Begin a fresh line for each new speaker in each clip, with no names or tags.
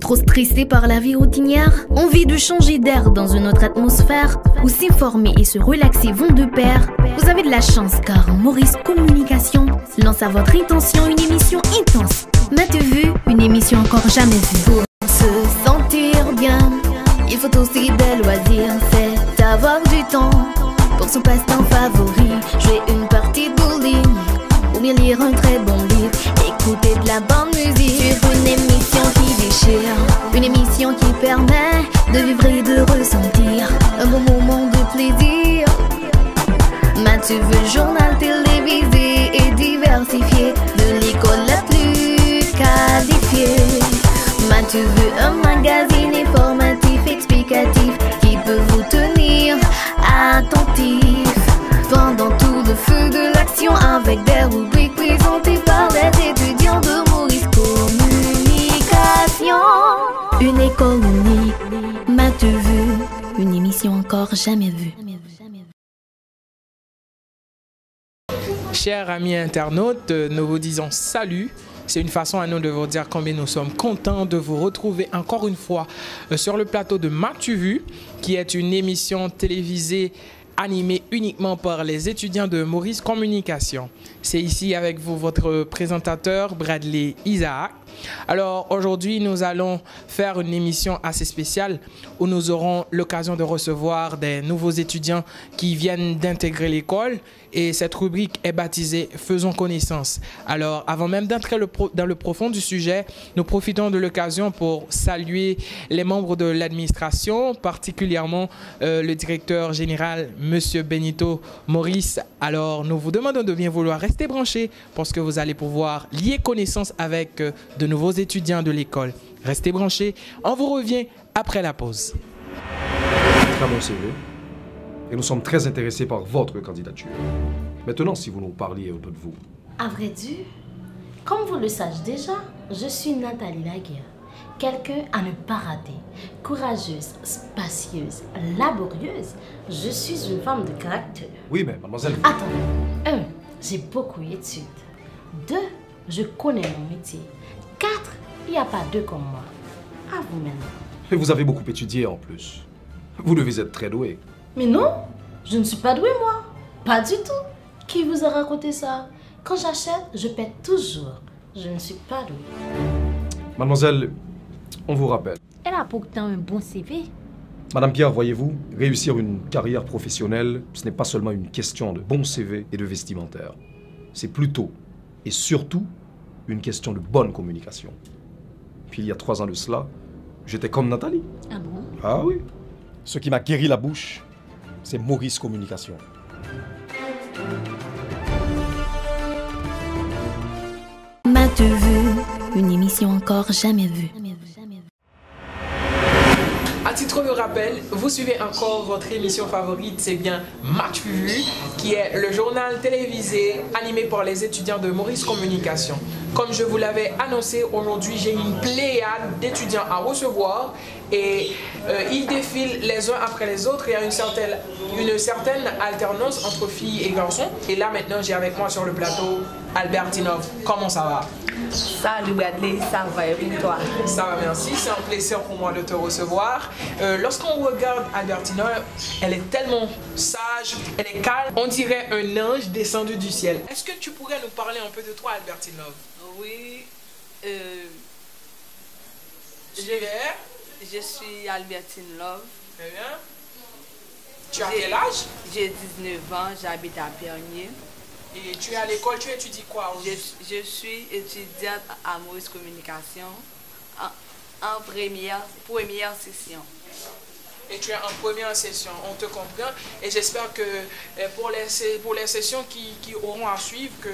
Trop stressé par la vie routinière? Envie de changer d'air dans une autre atmosphère? Où s'informer et se relaxer vont de pair? Vous avez de la chance car Maurice Communication lance à votre intention une émission intense. M'as-tu vu? Une émission encore jamais vue. Pour se sentir bien, il faut aussi des loisirs. C'est avoir du temps pour son passe-temps favori. Jouer une partie de bowling ou bien lire un très bon livre. Écouter de la bonne musique. Suivre une émission qui déchire. Une émission qui permet de vivre et de ressentir un bon moment de plaisir. M'as-tu vu? Journal télévisé et diversifié, de l'école la plus qualifiée. M'as-tu vu? Un magazine informatif, explicatif, qui peut vous tenir attentif pendant tout le feu de l'action, avec des rubriques présentées par les étudiants de Maurice Communication. Une école unique, m'as-tu vu? Une émission encore jamais vue.
Chers amis internautes, nous vous disons salut. C'est une façon à nous de vous dire combien nous sommes contents de vous retrouver encore une fois sur le plateau de M'as-tu vu, qui est une émission télévisée animée uniquement par les étudiants de Maurice Communication. C'est ici avec vous votre présentateur Bradley Isaac. Alors aujourd'hui, nous allons faire une émission assez spéciale où nous aurons l'occasion de recevoir des nouveaux étudiants qui viennent d'intégrer l'école, et cette rubrique est baptisée Faisons connaissance. Alors avant même d'entrer dans le profond du sujet, nous profitons de l'occasion pour saluer les membres de l'administration, particulièrement le directeur général Monsieur Benito Maurice. Alors nous vous demandons de bien vouloir rester branchés parce que vous allez pouvoir lier connaissance avec de nouveaux étudiants de l'école. Restez branchés, on vous revient après la pause.
Très bon CV. Et nous sommes très intéressés par votre candidature. Maintenant, si vous nous parliez un peu de vous.
À vrai dire, comme vous le savez déjà, je suis Nathalie Laguerre. Quelqu'un à ne pas rater. Courageuse, spacieuse, laborieuse. Je suis une femme de caractère.
Oui, mais mademoiselle...
Attends. 1. J'ai beaucoup d'études. 2. Je connais mon métier. 4. Il n'y a pas deux comme moi. À vous maintenant.
Et vous avez beaucoup étudié en plus. Vous devez être très doué.
Mais non, je ne suis pas douée moi. Pas du tout. Qui vous a raconté ça? Quand j'achète, je paie toujours. Je ne suis pas douée.
Mademoiselle, on vous rappelle.
Elle a pourtant un bon CV.
Madame Pierre, voyez-vous, réussir une carrière professionnelle, ce n'est pas seulement une question de bon CV et de vestimentaire. C'est plutôt, et surtout, une question de bonne communication. Puis il y a 3 ans de cela, j'étais comme Nathalie.
Ah bon?
Ah oui.
Ce qui m'a guéri la bouche, c'est Maurice Communication.
M'as-tu vu? Une émission encore jamais vue.
À titre de rappel, vous suivez encore votre émission favorite, c'est bien M'as-tu vu, qui est le journal télévisé animé par les étudiants de Maurice Communication. Comme je vous l'avais annoncé, aujourd'hui j'ai une pléiade d'étudiants à recevoir et ils défilent les uns après les autres. Il y a une certaine alternance entre filles et garçons. Et là maintenant j'ai avec moi sur le plateau Albertinov. Comment ça va?
Salut Bradley, ça va et pour toi?
Ça va, merci. C'est un plaisir pour moi de te recevoir. Lorsqu'on regarde Albertinov, elle est tellement sage, elle est calme. On dirait un ange descendu du ciel. Est-ce que tu pourrais nous parler un peu de toi, Albertinov?
Oui,
je
je suis Albertine Love.
Très bien. Tu as quel âge?
J'ai 19 ans, j'habite à Pernier.
Et tu es à l'école, tu étudies quoi?
Je suis étudiante à Maurice Communication en première session.
Et tu es en première session, on te comprend. Et j'espère que pour les sessions qui auront à suivre, que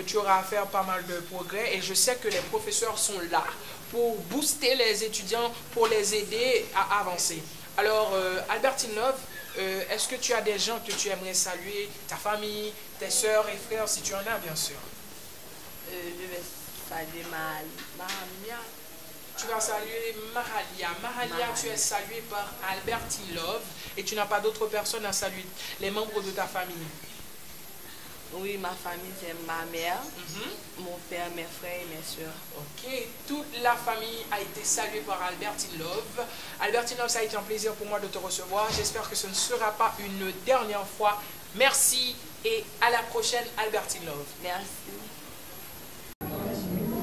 tu auras à faire pas mal de progrès. Et je sais que les professeurs sont là pour booster les étudiants, pour les aider à avancer. Alors, Albertine Love, est-ce que tu as des gens que tu aimerais saluer, ta famille, tes sœurs et frères, si tu en as, bien sûr?
Je vais saluer Mahamia.
Tu vas saluer Mahalia. Mahalia, tu es saluée par Albertine Love et tu n'as pas d'autres personnes à saluer, les membres de ta famille.
Oui, ma famille, c'est ma mère, mon père, mes frères et mes soeurs.
Ok, toute la famille a été saluée par Albertine Love. Albertine Love, ça a été un plaisir pour moi de te recevoir. J'espère que ce ne sera pas une dernière fois. Merci et à la prochaine, Albertine Love.
Merci.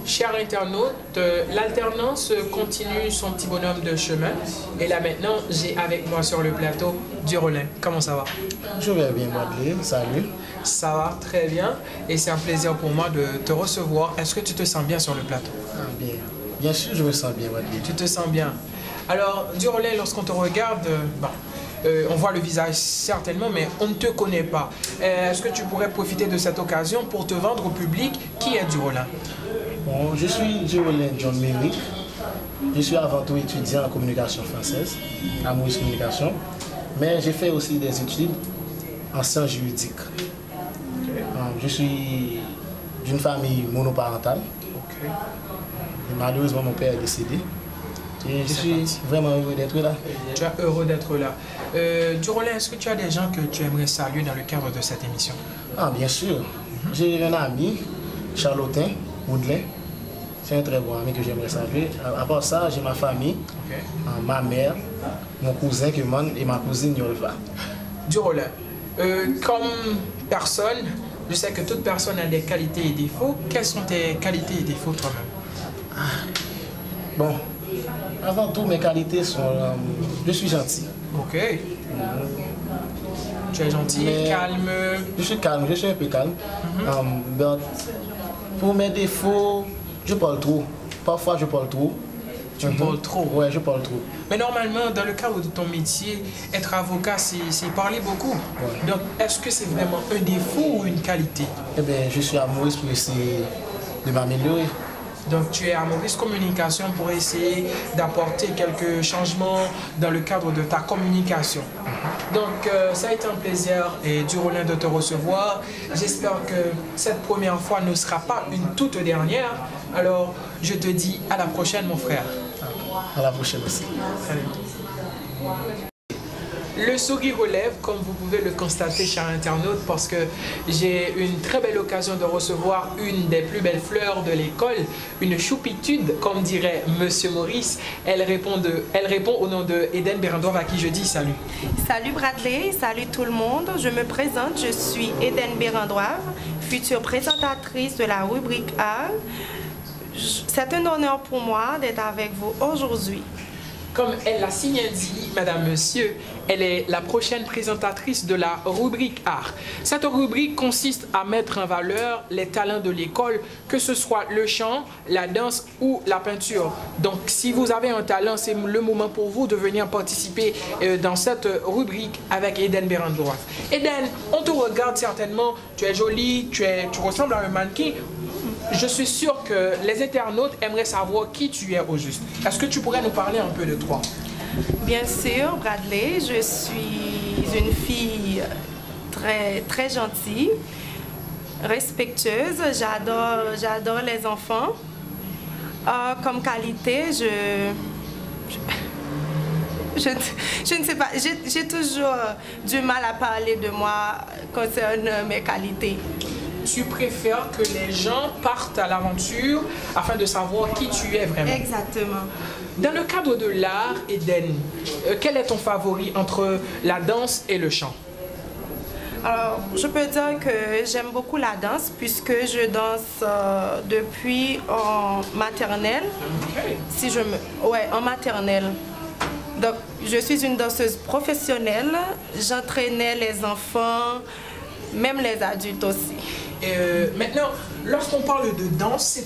Chers internautes, l'alternance continue son petit bonhomme de chemin. Et là maintenant, j'ai avec moi sur le plateau Durolin. Comment ça va?
Je vais bien, Madeleine. Salut.
Ça va très bien et c'est un plaisir pour moi de te recevoir. Est-ce que tu te sens bien sur le plateau?
Ah, bien. Bien sûr, je me sens bien, Madeleine.
Tu te sens bien. Alors, Durolin, lorsqu'on te regarde, on voit le visage certainement, mais on ne te connaît pas. Est-ce que tu pourrais profiter de cette occasion pour te vendre au public? Qui est Durolin?
Bon, je suis Durolin John Merrick. Je suis avant tout étudiant en communication française, à Maurice Communication. Mais j'ai fait aussi des études en sciences juridiques. Je suis d'une famille monoparentale.
Okay.
Et malheureusement, mon père est décédé. Et je suis vraiment heureux d'être là.
Tu es heureux d'être là. Durolin, est-ce que tu as des gens que tu aimerais saluer dans le cadre de cette émission?
Ah, bien sûr. J'ai un ami, Charlotin Woodley. C'est un très bon ami que j'aimerais saluer. À part ça, j'ai ma famille, ma mère, mon cousin Keman et ma cousine Yolva.
Durolin, comme personne, je sais que toute personne a des qualités et défauts. Quelles sont tes qualités et défauts toi-même?
Bon, avant tout, mes qualités sont... je suis gentil.
Ok. Tu es gentil,
Mais
calme.
Je suis calme, je suis un peu calme. Pour mes défauts, je parle trop. Parfois, je parle trop.
Tu parles trop?
Ouais, je parle trop.
Mais normalement, dans le cadre de ton métier, être avocat, c'est parler beaucoup.
Ouais.
Donc, est-ce que c'est vraiment un défaut ou une qualité?
Eh bien, je suis amoureux pour essayer de m'améliorer.
Donc, tu es à Maurice Communication pour essayer d'apporter quelques changements dans le cadre de ta communication. Donc, ça a été un plaisir, et Durolin, de te recevoir. J'espère que cette première fois ne sera pas une toute dernière. Alors, je te dis à la prochaine, mon frère.
À la prochaine aussi.
Salut. Le sourire relève, comme vous pouvez le constater, chers internautes, parce que j'ai une très belle occasion de recevoir une des plus belles fleurs de l'école, une choupitude, comme dirait Monsieur Maurice. Elle répond au nom de Eden Berendorf, à qui je dis salut.
Salut Bradley, salut tout le monde. Je me présente, je suis Eden Berendorf, future présentatrice de la rubrique A. C'est un honneur pour moi d'être avec vous aujourd'hui.
Comme elle l'a si bien dit, Madame, Monsieur, elle est la prochaine présentatrice de la rubrique Art. Cette rubrique consiste à mettre en valeur les talents de l'école, que ce soit le chant, la danse ou la peinture. Donc, si vous avez un talent, c'est le moment pour vous de venir participer dans cette rubrique avec Eden Berendorf. Eden, on te regarde certainement, tu es jolie, tu ressembles à un mannequin. Je suis sûr que les internautes aimeraient savoir qui tu es au juste. Est-ce que tu pourrais nous parler un peu de toi?
Bien sûr, Bradley, je suis une fille très, très gentille, respectueuse, j'adore les enfants. Comme qualité, je ne sais pas, j'ai toujours du mal à parler de moi concernant mes qualités.
Tu préfères que les gens partent à l'aventure afin de savoir qui tu es vraiment.
Exactement.
Dans le cadre de l'art, Eden, quel est ton favori entre la danse et le chant?
Alors, je peux dire que j'aime beaucoup la danse puisque je danse depuis en maternelle.
Okay.
Ouais, en maternelle. Donc, je suis une danseuse professionnelle. J'entraînais les enfants, même les adultes aussi.
Maintenant, lorsqu'on parle de danse,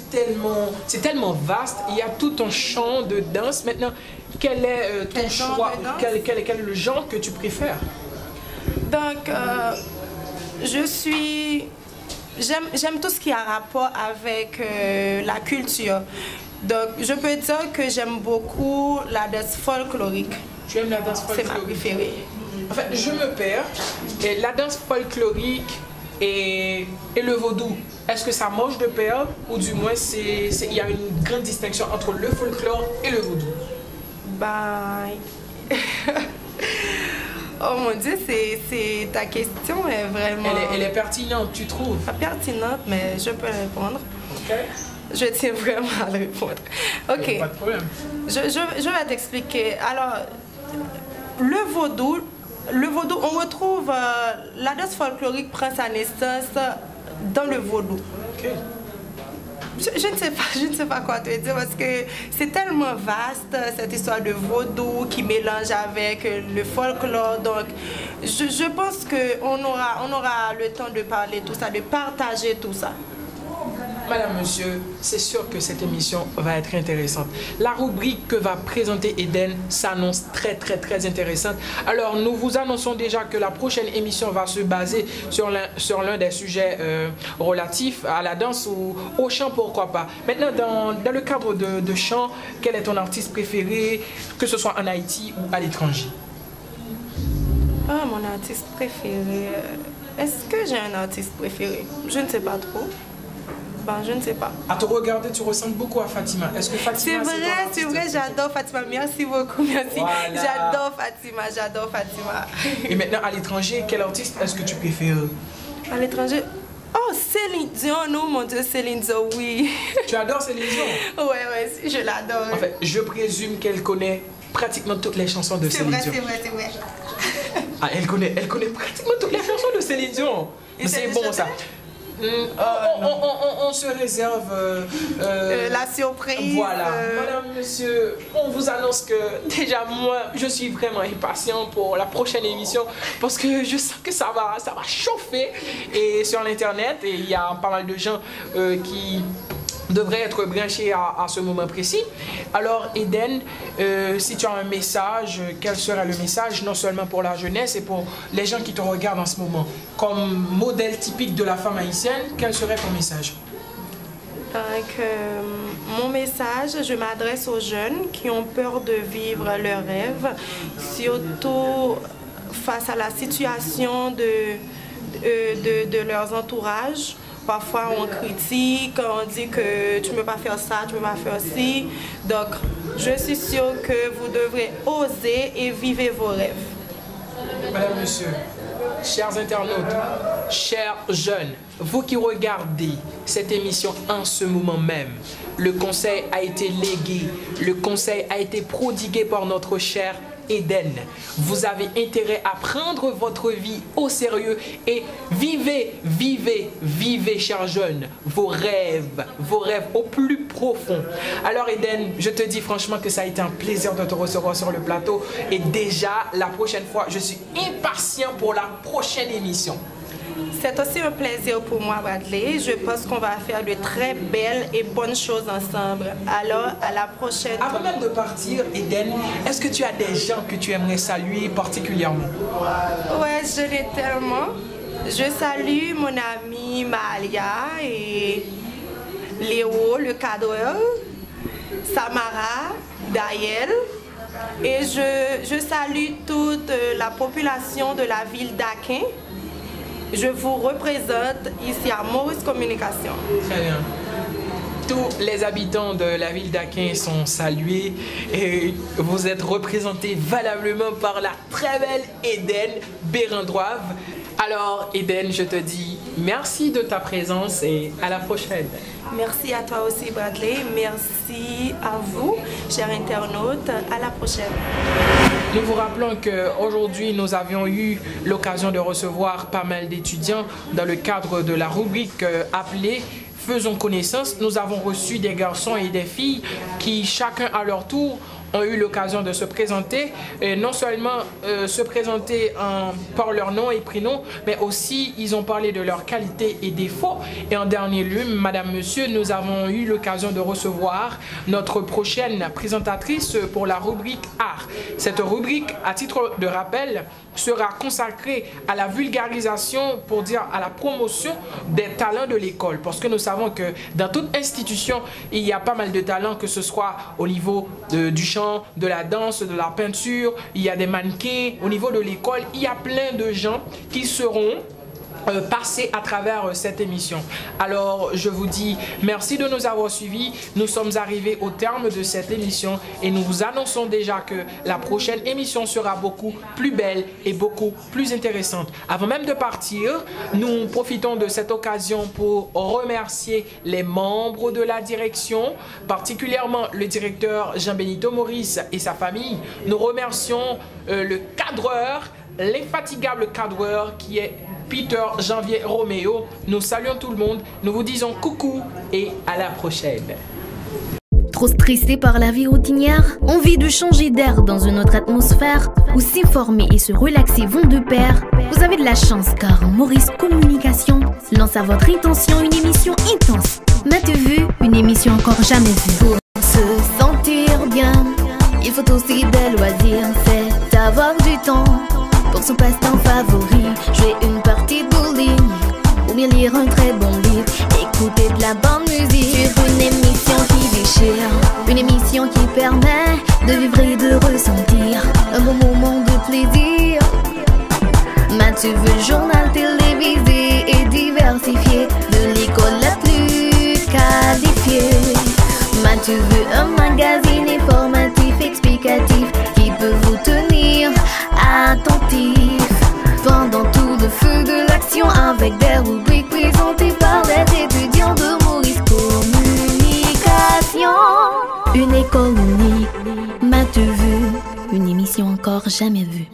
c'est tellement vaste. Il y a tout un champ de danse. Maintenant, quel est ton choix? Quel est le genre que tu préfères?
Donc, j'aime tout ce qui a rapport avec la culture. Donc, je peux dire que j'aime beaucoup la danse folklorique.
Tu aimes la danse folklorique?
C'est ma préférée.
Enfin, je me perds. Et la danse folklorique et le vaudou, est-ce que ça mange de pair ou du moins il y a une grande distinction entre le folklore et le vaudou?
Ben, Oh mon Dieu, ta question est vraiment...
Elle est pertinente, tu trouves?
Pas pertinente, mais je peux répondre.
Ok.
Je tiens vraiment à le répondre. Ok.
Pas de problème.
Je vais t'expliquer. Alors, le vaudou, on retrouve... la danse folklorique prend sa naissance dans le vaudou.
Ok.
Je ne sais pas quoi te dire parce que c'est tellement vaste cette histoire de vaudou qui mélange avec le folklore. Donc, je pense qu'on aura le temps de parler tout ça, de partager tout ça.
Madame, monsieur, c'est sûr que cette émission va être intéressante. La rubrique que va présenter Eden s'annonce très intéressante. Alors, nous vous annonçons déjà que la prochaine émission va se baser sur l'un des sujets relatifs à la danse ou au chant, pourquoi pas. Maintenant, dans le cadre de chant, quel est ton artiste préféré, que ce soit en Haïti ou à l'étranger?
Ah, mon artiste préféré... Est-ce que j'ai un artiste préféré? Je ne sais pas trop. Ben, je ne sais pas.
À te regarder, tu ressembles beaucoup à Fatima. Est-ce que Fatima,
c'est vrai, j'adore Fatima. Merci beaucoup, merci.
Voilà.
J'adore Fatima.
Et maintenant, à l'étranger, quel artiste est-ce que tu préfères?
À l'étranger? Oh, Céline Dion, non, mon Dieu, Céline Dion, oui.
Tu adores Céline Dion?
Ouais, je l'adore.
En fait, je présume qu'elle connaît pratiquement toutes les chansons de Céline Dion.
C'est vrai.
Ah, elle connaît pratiquement toutes les chansons de Céline Dion. C'est bon, ça. On se réserve
la surprise.
Voilà. Madame, monsieur, on vous annonce que déjà moi, je suis vraiment impatient pour la prochaine émission parce que je sens que ça va chauffer et sur l'internet et il y a pas mal de gens qui devrait être branché à ce moment précis. Alors Eden, si tu as un message, quel sera le message, non seulement pour la jeunesse et pour les gens qui te regardent en ce moment, comme modèle typique de la femme haïtienne, quel serait ton message?
Donc, mon message, je m'adresse aux jeunes qui ont peur de vivre leurs rêves, surtout face à la situation de leurs entourages. Parfois, on critique, on dit que tu ne peux pas faire ça, tu ne peux pas faire ci. Donc, je suis sûre que vous devrez oser et vivre vos rêves.
Madame, monsieur, chers internautes, chers jeunes, vous qui regardez cette émission en ce moment même, le conseil a été légué, le conseil a été prodigué par notre cher Eden. Vous avez intérêt à prendre votre vie au sérieux et vivez, chers jeunes, vos rêves au plus profond. Alors Eden, je te dis franchement que ça a été un plaisir de te recevoir sur le plateau et déjà la prochaine fois, je suis impatient pour la prochaine émission.
C'est aussi un plaisir pour moi, Bradley. Je pense qu'on va faire de très belles et bonnes choses ensemble. Alors, à la prochaine.
Avant même de partir, Eden, est-ce que tu as des gens que tu aimerais saluer particulièrement?
Ouais, je l'ai tellement. Je salue mon ami Malia et Léo, le cadreur, Samara, Daël. Et je salue toute la population de la ville d'Aquin. Je vous représente ici à Maurice Communication.
Très bien. Tous les habitants de la ville d'Aquin sont salués et vous êtes représentés valablement par la très belle Eden Bérandroive. Alors Eden, je te dis merci de ta présence et à la prochaine.
Merci à toi aussi Bradley. Merci à vous, chers internautes. À la prochaine.
Nous vous rappelons qu'aujourd'hui, nous avions eu l'occasion de recevoir pas mal d'étudiants dans le cadre de la rubrique appelée « Faisons connaissance ». Nous avons reçu des garçons et des filles qui, chacun à leur tour, ont eu l'occasion de se présenter, et non seulement se présenter par leur nom et prénom, mais aussi ils ont parlé de leurs qualités et défauts. Et en dernier lieu, madame, monsieur, nous avons eu l'occasion de recevoir notre prochaine présentatrice pour la rubrique art. Cette rubrique, à titre de rappel, sera consacrée à la vulgarisation, pour dire à la promotion des talents de l'école. Parce que nous savons que dans toute institution, il y a pas mal de talents, que ce soit au niveau du chant, de la danse, de la peinture, il y a des mannequins. Au niveau de l'école, il y a plein de gens qui seront passer à travers cette émission. Alors je vous dis merci de nous avoir suivis. Nous sommes arrivés au terme de cette émission et nous vous annonçons déjà que la prochaine émission sera beaucoup plus belle et beaucoup plus intéressante. Avant même de partir, nous profitons de cette occasion pour remercier les membres de la direction, particulièrement le directeur Jean-Benito Maurice et sa famille. Nous remercions le cadreur, l'infatigable cadreur qui est Peter Janvier Roméo. Nous saluons tout le monde, nous vous disons coucou et à la prochaine.
Trop stressé par la vie routinière? Envie de changer d'air dans une autre atmosphère? Où s'informer et se relaxer vont de pair? Vous avez de la chance car Maurice Communication lance à votre intention une émission intense. M'as-tu vu? Une émission encore jamais vue. Pour se sentir bien, il faut aussi des loisirs, c'est avoir du temps pour son passe-temps favori. Jouer une partie de bowling ou bien lire un très bon livre, écouter de la bonne musique sur une émission qui déchire, une émission qui permet de vivre et de ressentir un bon moment de plaisir. M'as-tu vu? Le journal télévisé et diversifié de l'école la plus qualifiée. M'as-tu vu? Un magazine informatif explicatif qui peut vous tenir attentif pendant tout le feu de l'action, avec des rubriques présentées par des étudiants de Maurice Communication. Une école unique, m'as-tu vu? Une émission encore jamais vue.